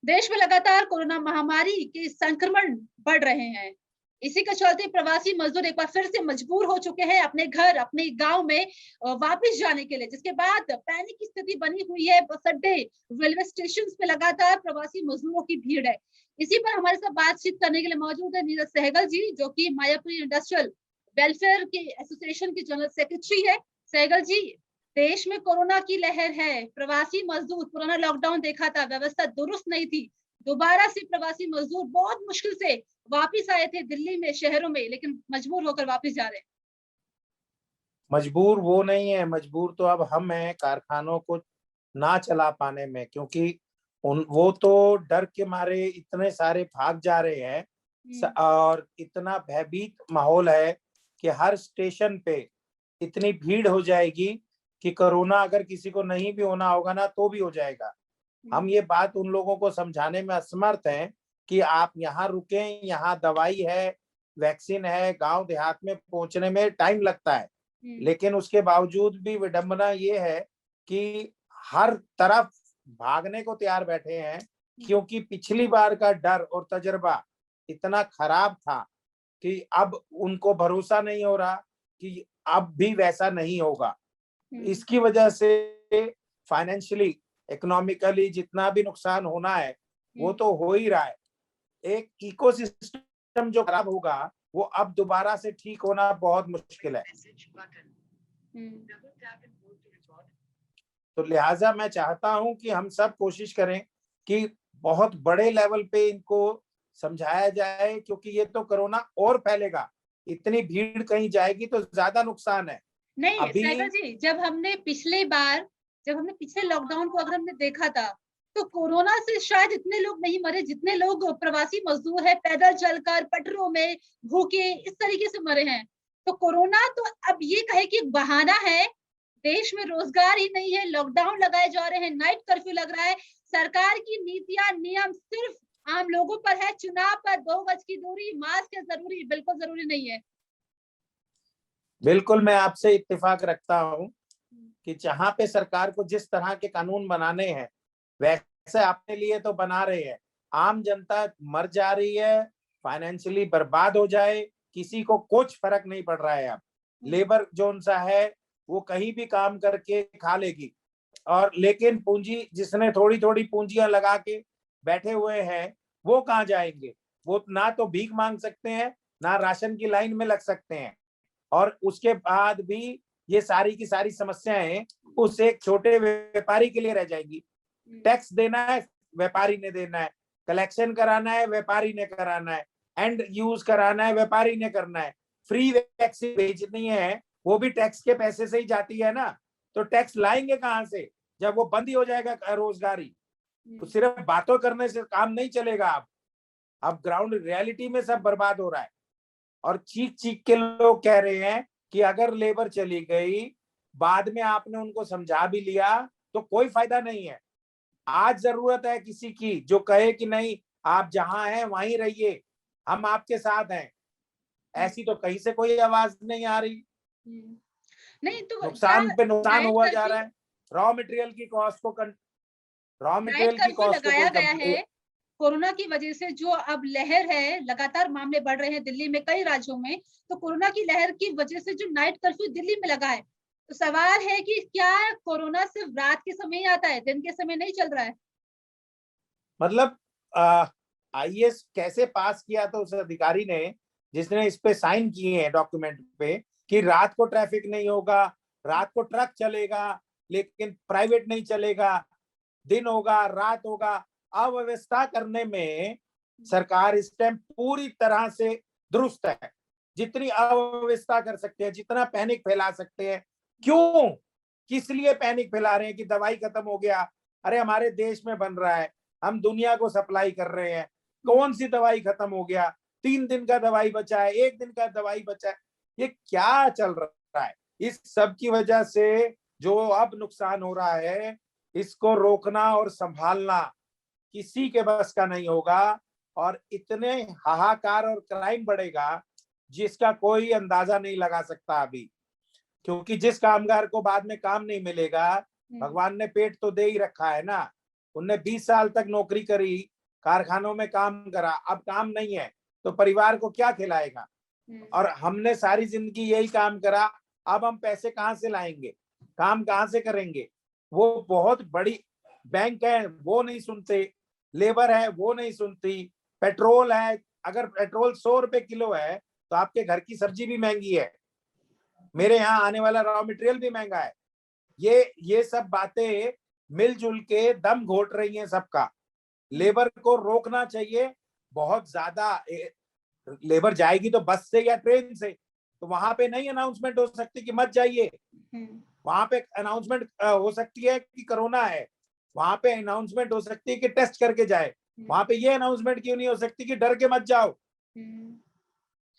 देश में लगातार कोरोना महामारी के संक्रमण बढ़ रहे हैं। इसी के चलते प्रवासी मजदूर एक बार फिर से मजबूर हो चुके हैं अपने घर, अपने गांव में वापस जाने के लिए, जिसके बाद पैनिक की स्थिति बनी हुई है। बस अड्डे, रेलवे स्टेशन पे लगातार प्रवासी मजदूरों की भीड़ है। इसी पर हमारे साथ बातचीत करने के लिए मौजूद है नीरज सहगल जी, जो कि मायापुरी इंडस्ट्रियल वेलफेयर के एसोसिएशन के जनरल सेक्रेटरी है। सहगल जी, देश में कोरोना की लहर है, प्रवासी मजदूर, पुराना लॉकडाउन देखा था, व्यवस्था दुरुस्त नहीं थी। दोबारा से प्रवासी मजदूर बहुत मुश्किल से वापिस आए थे दिल्ली में, शहरों में, लेकिन मजबूर होकर वापिस जा रहे हैं। मजबूर वो नहीं है, मजबूर तो अब हम हैं कारखानों को ना चला पाने में, क्योंकि वो तो डर के मारे इतने सारे भाग जा रहे हैं और इतना भयभीत माहौल है कि हर स्टेशन पे इतनी भीड़ हो जाएगी कि कोरोना अगर किसी को नहीं भी होना होगा ना तो भी हो जाएगा। हम ये बात उन लोगों को समझाने में असमर्थ हैं कि आप यहाँ रुकें, यहाँ दवाई है, वैक्सीन है, गांव देहात में पहुंचने में टाइम लगता है, लेकिन उसके बावजूद भी विडंबना ये है कि हर तरफ भागने को तैयार बैठे हैं, क्योंकि पिछली बार का डर और तजुर्बा इतना खराब था कि अब उनको भरोसा नहीं हो रहा कि अब भी वैसा नहीं होगा। इसकी वजह से फाइनेंशियली, इकोनॉमिकली जितना भी नुकसान होना है वो तो हो ही रहा है। एक इकोसिस्टम जो खराब होगा वो अब दोबारा से ठीक होना बहुत मुश्किल है। तो लिहाजा मैं चाहता हूं कि हम सब कोशिश करें कि बहुत बड़े लेवल पे इनको समझाया जाए, क्योंकि ये तो कोरोना और फैलेगा। इतनी भीड़ कहीं जाएगी तो ज्यादा नुकसान है। नहीं सहगल जी, जब हमने पिछले लॉकडाउन को अगर हमने देखा था, तो कोरोना से शायद इतने लोग नहीं मरे जितने लोग प्रवासी मजदूर है, पैदल चलकर पटरों में भूखे इस तरीके से मरे हैं। तो कोरोना तो अब ये कहे कि बहाना है, देश में रोजगार ही नहीं है, लॉकडाउन लगाए जा रहे हैं, नाइट कर्फ्यू लग रहा है, सरकार की नीतियां नियम सिर्फ आम लोगों पर है। चुनाव पर 2 गज की दूरी, मास्क है जरूरी, बिल्कुल जरूरी नहीं है। बिल्कुल मैं आपसे इत्तेफाक रखता हूं कि जहां पे सरकार को जिस तरह के कानून बनाने हैं वैसे अपने लिए तो बना रहे हैं। आम जनता मर जा रही है, फाइनेंशियली बर्बाद हो जाए, किसी को कुछ फर्क नहीं पड़ रहा है। अब लेबर जोन सा है, वो कहीं भी काम करके खा लेगी, और लेकिन पूंजी जिसने थोड़ी थोड़ी पूंजियां लगा के बैठे हुए हैं वो कहाँ जाएंगे? वो ना तो भीख मांग सकते हैं, ना राशन की लाइन में लग सकते हैं, और उसके बाद भी ये सारी की सारी समस्याएं उस एक छोटे व्यापारी के लिए रह जाएंगी। टैक्स देना है व्यापारी ने देना है, कलेक्शन कराना है व्यापारी ने कराना है, एंड यूज कराना है व्यापारी ने करना है, फ्री वैक्सीन भेजनी है वो भी टैक्स के पैसे से ही जाती है ना। तो टैक्स लाएंगे कहां से जब वो बंद ही हो जाएगा रोजगारी? तो सिर्फ बातों करने से काम नहीं चलेगा। अब ग्राउंड रियलिटी में सब बर्बाद हो रहा है, और चीख चीख के लोग कह रहे हैं कि अगर लेबर चली गई, बाद में आपने उनको समझा भी लिया तो कोई फायदा नहीं है। आज जरूरत है किसी की जो कहे कि नहीं, आप जहां हैं वहीं रहिए, हम आपके साथ हैं। ऐसी तो कहीं से कोई आवाज नहीं आ रही। नहीं तो नुकसान पे नुकसान नाइट हुआ जा कर्फ्यू रहा है। रॉ मटेरियल की कॉस्ट को नाइट कर्फ्यू लगाया कोई गया है कोरोना की वजह से। जो अब लहर है, लगातार मामले बढ़ रहे हैं दिल्ली में, कई राज्यों में, तो कोरोना की लहर की वजह से जो नाइट कर्फ्यू दिल्ली में लगा है, तो सवाल है कि क्या कोरोना सिर्फ रात के समय ही आता है, दिन के समय नहीं चल रहा है? मतलब आईएएस कैसे पास किया था उस अधिकारी ने जिसने इस पे साइन किए हैं डॉक्यूमेंट पे कि रात को ट्रैफिक नहीं होगा, रात को ट्रक चलेगा लेकिन प्राइवेट नहीं चलेगा, दिन होगा रात होगा। अव्यवस्था करने में सरकार इस टाइम पूरी तरह से दुरुस्त है। जितनी अव्यवस्था कर सकते हैं, जितना पैनिक फैला सकते हैं। क्यों, किस लिए पैनिक फैला रहे हैं कि दवाई खत्म हो गया? अरे हमारे देश में बन रहा है, हम दुनिया को सप्लाई कर रहे हैं। कौन सी दवाई खत्म हो गया? 3 दिन का दवाई बचा है, 1 दिन का दवाई बचा है। ये क्या चल रहा है? इस सब की वजह से जो अब नुकसान हो रहा है, इसको रोकना और संभालना किसी के बस का नहीं होगा, और इतने हाहाकार और क्राइम बढ़ेगा जिसका कोई अंदाजा नहीं लगा सकता अभी। क्योंकि जिस कामगार को बाद में काम नहीं मिलेगा, भगवान ने पेट तो दे ही रखा है ना, उनने 20 साल तक नौकरी करी, कारखानों में काम करा, अब काम नहीं है तो परिवार को क्या खिलाएगा? और हमने सारी जिंदगी यही काम करा, अब हम पैसे कहाँ से लाएंगे, काम कहाँ से करेंगे? वो बहुत बड़ी बैंक है वो नहीं सुनते, लेबर है वो नहीं सुनती, पेट्रोल है, अगर पेट्रोल 100 रुपए किलो है तो आपके घर की सब्जी भी महंगी है, मेरे यहाँ आने वाला रॉ मटेरियल भी महंगा है। ये सब बातें मिलजुल के दम घोट रही हैं सबका। लेबर को रोकना चाहिए, बहुत ज्यादा लेबर जाएगी तो बस से या ट्रेन से, तो वहां पे नहीं अनाउंसमेंट हो सकती कि मत जाइए, वहां पे अनाउंसमेंट हो सकती है कि कोरोना है, वहां पे अनाउंसमेंट हो सकती है कि टेस्ट करके जाए, वहां पे ये अनाउंसमेंट क्यों नहीं हो सकती कि डर के मत जाओ?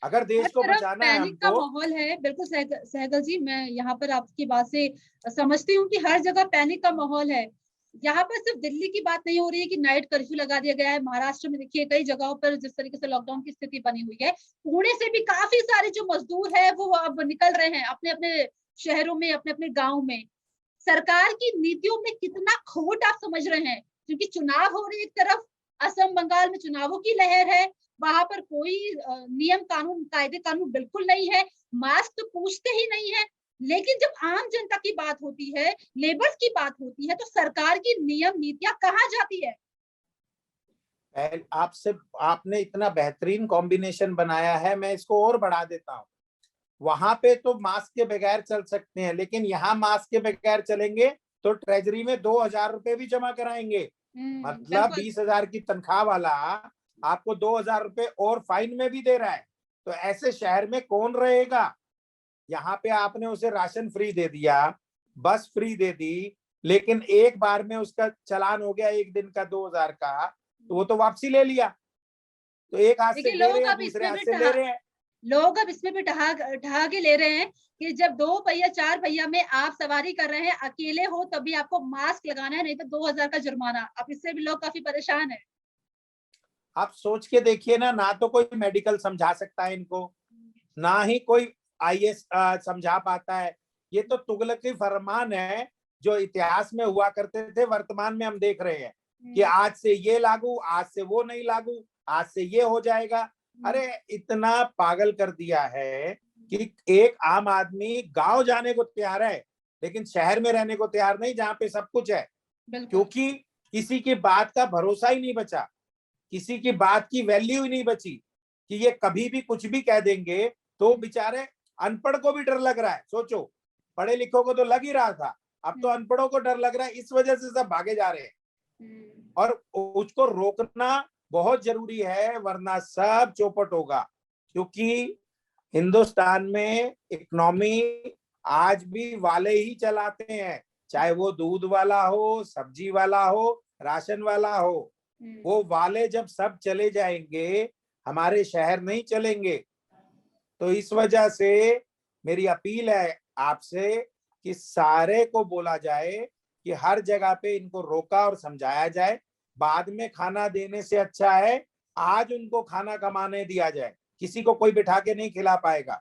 अगर देश को बचाना है पैनिक का हमको। माहौल है। बिल्कुल सहगल जी, मैं यहाँ पर आपकी बात से समझती हूँ कि हर जगह पैनिक का माहौल है। यहाँ पर सिर्फ दिल्ली की बात नहीं हो रही है कि नाइट कर्फ्यू लगा दिया गया है। महाराष्ट्र में देखिए कई जगहों पर जिस तरीके से लॉकडाउन की स्थिति बनी हुई है, पुणे से भी काफी सारे जो मजदूर है वो अब निकल रहे हैं अपने अपने शहरों में, अपने अपने गाँव में। सरकार की नीतियों में कितना खोट आप समझ रहे हैं? क्योंकि चुनाव हो रहे, एक तरफ असम बंगाल में चुनावों की लहर है, वहां पर कोई नियम कानून कायदे कानून बिल्कुल नहीं है, मास्क तो पूछते ही नहीं है। लेकिन जब आम जनता की बात होती है, लेबर्स की बात होती है, तो सरकार की नियम नीतियां कहाँ जाती है? आपसे आपने इतना बेहतरीन कॉम्बिनेशन बनाया है, मैं इसको और बढ़ा देता हूँ। वहां पे तो मास्क के बगैर चल सकते हैं, लेकिन यहाँ मास्क के बगैर चलेंगे तो ट्रेजरी में 2,000 रुपए भी जमा कराएंगे। मतलब 20,000 की तनख्वाह वाला आपको 2,000 रुपए और फाइन में भी दे रहा है, तो ऐसे शहर में कौन रहेगा? यहाँ पे आपने उसे राशन फ्री दे दिया, बस फ्री दे दी, लेकिन एक बार में उसका चालान हो गया एक दिन का 2,000 का, तो वो तो वापसी ले लिया। तो एक हाथ से ले रहे हैं, दूसरे हाथ से ले रहे हैं। लोग अब इसमें भी ठहाके ले रहे हैं कि जब 2 पहिया 4 पहिया में आप सवारी कर रहे हैं, अकेले हो तभी आपको मास्क लगाना है, नहीं तो 2,000 का जुर्माना। अब इससे भी लोग काफी परेशान है। आप सोच के देखिए ना तो कोई मेडिकल समझा सकता है इनको, ना ही कोई आईएएस समझा पाता है। ये तो तुगलकी फरमान है जो इतिहास में हुआ करते थे, वर्तमान में हम देख रहे हैं कि आज से ये लागू, आज से वो नहीं लागू, आज से ये हो जाएगा। अरे इतना पागल कर दिया है कि एक आम आदमी गांव जाने को तैयार है लेकिन शहर में रहने को तैयार नहीं जहां पे सब कुछ है, क्योंकि किसी की बात का भरोसा ही नहीं बचा, किसी की बात की वैल्यू ही नहीं बची कि ये कभी भी कुछ भी कह देंगे। तो बेचारे अनपढ़ को भी डर लग रहा है, सोचो, पढ़े लिखों को तो लग ही रहा था, अब तो अनपढ़ों को डर लग रहा है, इस वजह से सब भागे जा रहे हैं। और उसको रोकना बहुत जरूरी है, वरना सब चौपट होगा। क्योंकि हिंदुस्तान में इकोनॉमी आज भी वाले ही चलाते हैं, चाहे वो दूध वाला हो, सब्जी वाला हो, राशन वाला हो। वो वाले जब सब चले जाएंगे, हमारे शहर नहीं चलेंगे। तो इस वजह से मेरी अपील है आपसे कि सारे को बोला जाए कि हर जगह पे इनको रोका और समझाया जाए। बाद में खाना देने से अच्छा है आज उनको खाना कमाने दिया जाए, किसी को कोई बिठा के नहीं खिला पाएगा।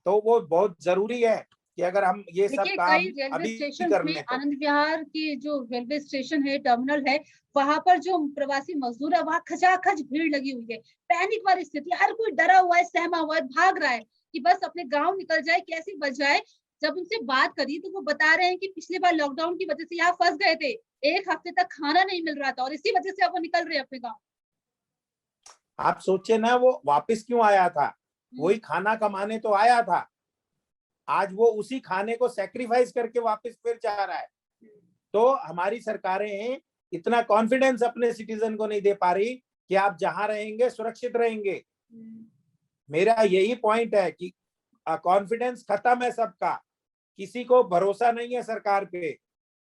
तो वो बहुत जरूरी है कि अगर हम ये सब काम कई रेलवे अभी स्टेशन कर में, लें तो। आनंद विहार की जो रेलवे स्टेशन है, टर्मिनल है, वहां पर जो प्रवासी मजदूर है, वहां खचाखच भीड़ लगी हुई है, पैनिक वाली स्थिति, हर कोई डरा हुआ है, सहमा हुआ है, भाग रहा है कि बस अपने गांव निकल जाए, कैसे बच जाए। जब उनसे बात करी तो वो बता रहे हैं कि पिछली बार लॉकडाउन की वजह से यहाँ फंस गए थे, 1 हफ्ते तक खाना नहीं मिल रहा था और इसी वजह से अब वो निकल रहे हैं अपने गाँव। आप सोचे ना वो वापस क्यों आया था, वही खाना कमाने तो आया था, आज वो उसी खाने को सेक्रीफाइस करके वापस फिर जा रहा है। तो हमारी सरकारें इतना कॉन्फिडेंस अपने सिटीजन को नहीं दे पा रही कि आप जहां रहेंगे सुरक्षित रहेंगे। मेरा यही पॉइंट है कि कॉन्फिडेंस खत्म है सबका, किसी को भरोसा नहीं है सरकार पे।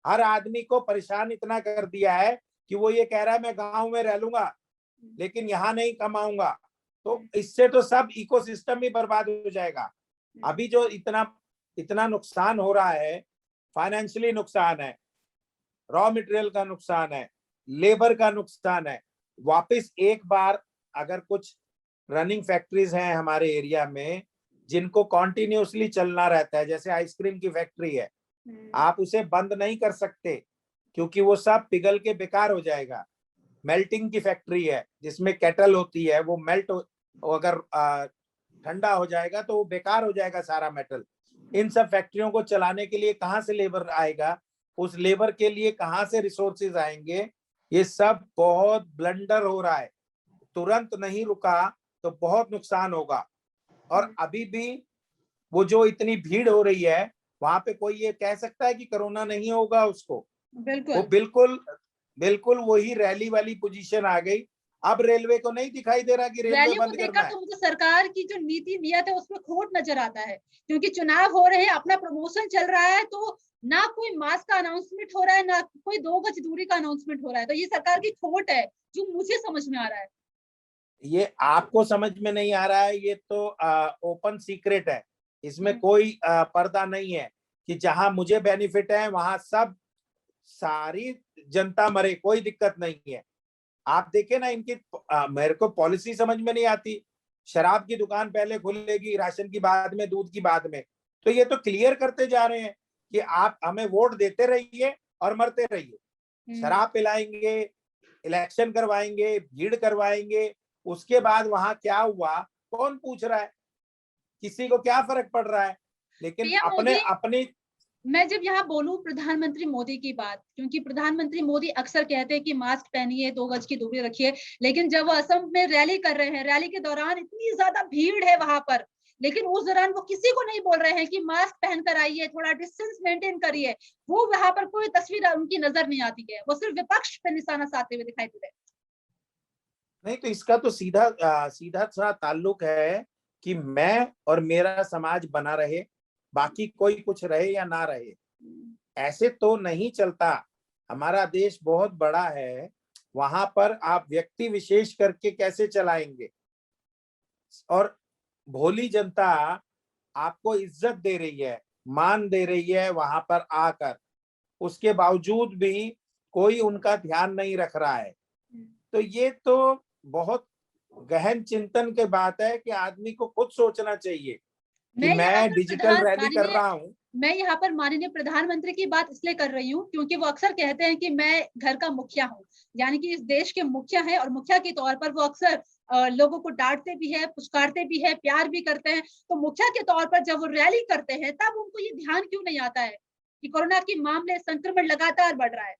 हर आदमी को परेशान इतना कर दिया है कि वो ये कह रहा है मैं गांव में रह लूंगा लेकिन यहाँ नहीं कमाऊंगा, तो इससे तो सब इकोसिस्टम ही बर्बाद हो जाएगा। अभी जो इतना नुकसान हो रहा है, फाइनेंशियली नुकसान है, रॉ मटेरियल का नुकसान है, लेबर का नुकसान है। वापस एक बार अगर कुछ रनिंग फैक्ट्रीज हैं हमारे एरिया में जिनको कॉन्टिन्यूसली चलना रहता है, जैसे आइसक्रीम की फैक्ट्री है, आप उसे बंद नहीं कर सकते, क्योंकि वो सब पिघल के बेकार हो जाएगा। मेल्टिंग की फैक्ट्री है जिसमें केटल होती है, वो मेल्ट अगर ठंडा हो जाएगा तो वो बेकार हो जाएगा सारा मेटल। इन सब फैक्ट्रियों को चलाने के लिए कहाँ से लेबर आएगा, उस लेबर के लिए कहाँ से रिसोर्सेज आएंगे? ये सब बहुत ब्लंडर हो रहा है। तुरंत नहीं रुका तो बहुत नुकसान होगा। और अभी भी वो जो इतनी भीड़ हो रही है वहां पे, कोई ये कह सकता है कि कोरोना नहीं होगा उसको? वो बिल्कुल बिल्कुल बिल्कुल वही रैली वाली पोजीशन आ गई। अब रेलवे को नहीं दिखाई दे रहा कि रेलवे रैली को बंद करना देखकर है। तो मुझे सरकार की जो नीति नियत है उसमें खोट नजर आता है, क्योंकि चुनाव हो रहे हैं, अपना प्रमोशन चल रहा है, तो ना कोई मास्क का अनाउंसमेंट हो रहा है, ना कोई 2 गज दूरी का अनाउंसमेंट हो रहा है। तो ये सरकार की खोट है जो मुझे समझ में आ रहा है। ये आपको समझ में नहीं आ रहा है, ये तो ओपन सीक्रेट है। इसमें कोई पर्दा नहीं है कि जहां मुझे बेनिफिट है वहां सब सारी जनता मरे, कोई दिक्कत नहीं है। आप देखे ना इनकी मेरे को पॉलिसी समझ में नहीं आती। शराब की दुकान पहले खुलेगी, राशन की बाद में, दूध की बाद में। तो ये तो क्लियर करते जा रहे हैं कि आप हमें वोट देते रहिए और मरते रहिए। शराब पिलाएंगे, इलेक्शन करवाएंगे, भीड़ करवाएंगे, उसके बाद वहां क्या हुआ कौन पूछ रहा है? किसी को क्या फर्क पड़ रहा है? लेकिन पीएम अपने मोदी, अपनी मैं जब यहाँ बोलूं प्रधानमंत्री मोदी की बात, क्योंकि प्रधानमंत्री मोदी अक्सर कहते हैं कि मास्क पहनिए, 2 गज की दूरी रखिए, लेकिन जब वो असम में रैली कर रहे हैं, रैली के दौरान इतनी ज्यादा भीड़ है वहां पर, लेकिन उस दौरान वो किसी को नहीं बोल रहे हैं कि मास्क पहन कर आइए, थोड़ा डिस्टेंस मेंटेन करिए। वो वहां पर कोई तस्वीर उनकी नजर नहीं आती है, वो सिर्फ विपक्ष पे निशाना साधते हुए दिखाई दे रहे हैं। नहीं, तो इसका तो सीधा सा ताल्लुक है कि मैं और मेरा समाज बना रहे, बाकी कोई कुछ रहे या ना रहे। ऐसे तो नहीं चलता। हमारा देश बहुत बड़ा है, वहां पर आप व्यक्ति विशेष करके कैसे चलाएंगे? और भोली जनता आपको इज्जत दे रही है, मान दे रही है वहां पर आकर, उसके बावजूद भी कोई उनका ध्यान नहीं रख रहा है। तो ये तो बहुत गहन चिंतन की बात है कि आदमी को खुद सोचना चाहिए कि मैं यहाँ मैं पर डिजिटल रैली कर रहा हूँ। मैं यहाँ पर माननीय प्रधानमंत्री की बात इसलिए कर रही हूँ क्योंकि वो अक्सर कहते हैं कि मैं घर का मुखिया हूँ, यानी कि इस देश के मुखिया हैं, और मुखिया के तौर पर वो अक्सर लोगों को डांटते भी है, पुचकारते भी है, प्यार भी करते हैं। तो मुखिया के तौर पर जब वो रैली करते हैं तब उनको ये ध्यान क्यों नहीं आता है कि कोरोना के मामले, संक्रमण लगातार बढ़ रहा है।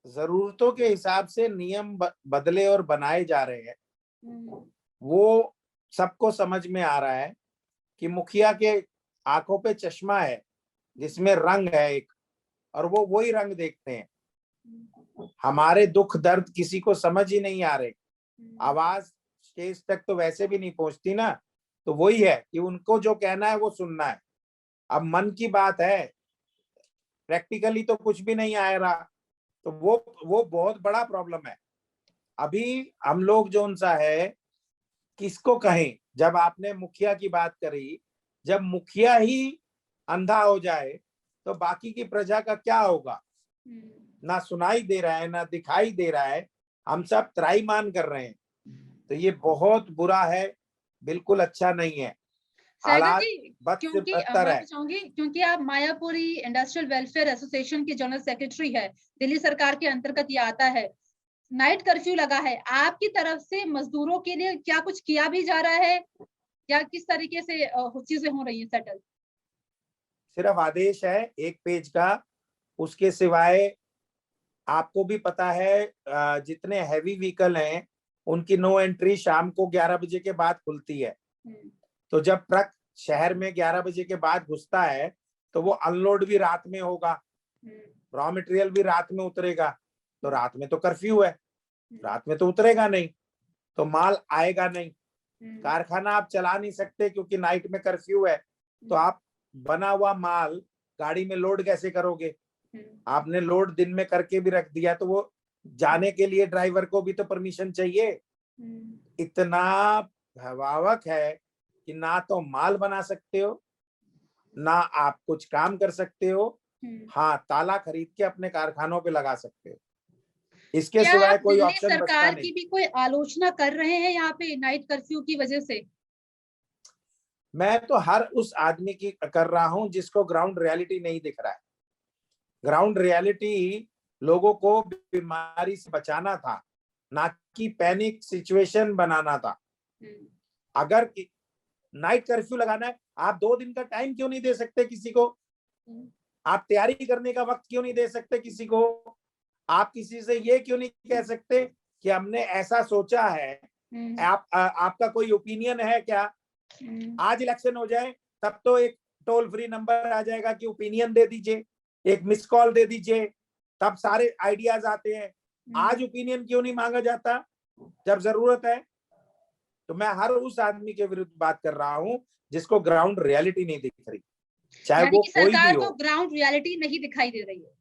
जरूरतों के हिसाब से नियम बदले और बनाए जा रहे हैं। वो सबको समझ में आ रहा है कि मुखिया के आंखों पे चश्मा है जिसमें रंग है एक, और वो वही रंग देखते हैं। हमारे दुख दर्द किसी को समझ ही नहीं आ रहे। आवाज स्टेज तक तो वैसे भी नहीं पहुंचती ना। तो वही है कि उनको जो कहना है वो सुनना है। अब मन की बात है, प्रैक्टिकली तो कुछ भी नहीं आ रहा। तो वो बहुत बड़ा प्रॉब्लम है। अभी हम लोग जो उनसा है, किसको कहें? जब आपने मुखिया की बात करी, जब मुखिया ही अंधा हो जाए तो बाकी की प्रजा का क्या होगा? ना सुनाई दे रहा है, ना दिखाई दे रहा है, हम सब त्राईमान कर रहे हैं। तो ये बहुत बुरा है, बिल्कुल अच्छा नहीं है। सहगल हालात जी, बद से क्योंकि बदतर मैं है। तो चाहूंगी, क्योंकि आप मायापुरी इंडस्ट्रियल वेलफेयर एसोसिएशन के जनरल सेक्रेटरी है, दिल्ली सरकार के अंतर्गत ये आता है, नाइट कर्फ्यू लगा है, आपकी तरफ से मजदूरों के लिए क्या कुछ किया भी जा रहा है, या किस तरीके से चीजें हो रही है सेटल? सिर्फ आदेश है 1 पेज का, उसके सिवाय आपको भी पता है जितने हैवी व्हीकल हैं उनकी नो एंट्री शाम को 11 बजे के बाद खुलती है। तो जब ट्रक शहर में 11 बजे के बाद घुसता है तो वो अनलोड भी रात में होगा, रॉ मटेरियल भी रात में उतरेगा। तो रात में तो कर्फ्यू है, रात में तो उतरेगा नहीं, तो माल आएगा नहीं, कारखाना आप चला नहीं सकते क्योंकि नाइट में कर्फ्यू है। तो आप बना हुआ माल गाड़ी में लोड कैसे करोगे? आपने लोड दिन में करके भी रख दिया तो वो जाने के लिए ड्राइवर को भी तो परमिशन चाहिए। इतना भयावह है कि ना तो माल बना सकते हो, ना आप कुछ काम कर सकते हो। हाँ, ताला खरीद के अपने कारखानों पे लगा सकते हो, इसके क्या सिवाय आप कोई दिल्ली ऑप्शन बचता सरकार नहीं। की भी कोई आलोचना कर रहे हैं यहाँ पे नाइट कर्फ्यू की वजह से? मैं तो हर उस आदमी की कर रहा हूं जिसको ग्राउंड रियलिटी नहीं दिख रहा है। ग्राउंड रियलिटी लोगों को बीमारी से बचाना था, ना कि पैनिक सिचुएशन बनाना था। अगर नाइट कर्फ्यू लगाना है, आप 2 दिन का टाइम क्यों नहीं दे सकते किसी को? आप तैयारी करने का वक्त क्यों नहीं दे सकते किसी को? आप किसी से ये क्यों नहीं कह सकते कि हमने ऐसा सोचा है? आपका कोई ओपिनियन है क्या? आज इलेक्शन हो जाए तब तो एक टोल फ्री नंबर आ जाएगा कि ओपिनियन दे दीजिए, एक मिस कॉल दे दीजिए, तब सारे आइडियाज आते हैं। आज ओपिनियन क्यों नहीं मांगा जाता जब जरूरत है? तो मैं हर उस आदमी के विरुद्ध बात कर रहा हूं जिसको ग्राउंड रियलिटी नहीं दिख रही, चाहे वो कोई भी हो। ग्राउंड रियलिटी नहीं दिखाई दे रही है।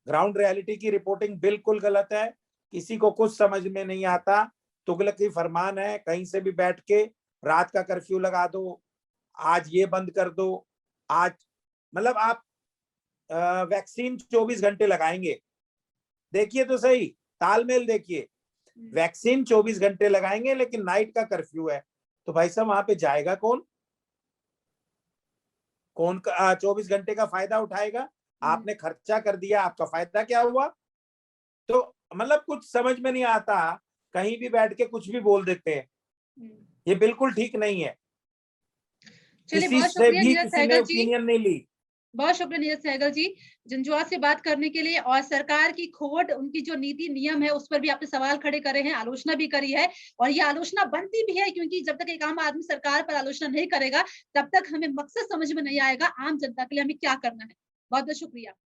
ग्राउंड रियलिटी की रिपोर्टिंग बिल्कुल गलत है, किसी को कुछ समझ में नहीं आता। तुगलकी फरमान है, कहीं से भी बैठ के रात का कर्फ्यू लगा दो, आज ये बंद कर दो, आज मतलब आप वैक्सीन 24 घंटे लगाएंगे, देखिए तो सही, तालमेल देखिए। वैक्सीन 24 घंटे लगाएंगे लेकिन नाइट का कर्फ्यू है, तो भाई साहब वहां पे जाएगा कौन? कौन 24 घंटे का फायदा उठाएगा? आपने खर्चा कर दिया, आपका फायदा क्या हुआ? तो मतलब कुछ समझ में नहीं आता, कहीं भी बैठ के कुछ भी बोल देते हैं, ये बिल्कुल ठीक नहीं है। किसी से भी किसी ने ओपिनियन नहीं ली। बहुत शुक्रिया नीरज सहगल जी, जंजुआ से बात करने के लिए, और सरकार की खोट, उनकी जो नीति नियम है उस पर भी आपने सवाल खड़े करे हैं, आलोचना भी करी है, और ये आलोचना बनती भी है, क्योंकि जब तक एक आम आदमी सरकार पर आलोचना नहीं करेगा तब तक हमें मकसद समझ में नहीं आएगा आम जनता के लिए हमें क्या करना है। बहुत बहुत शुक्रिया।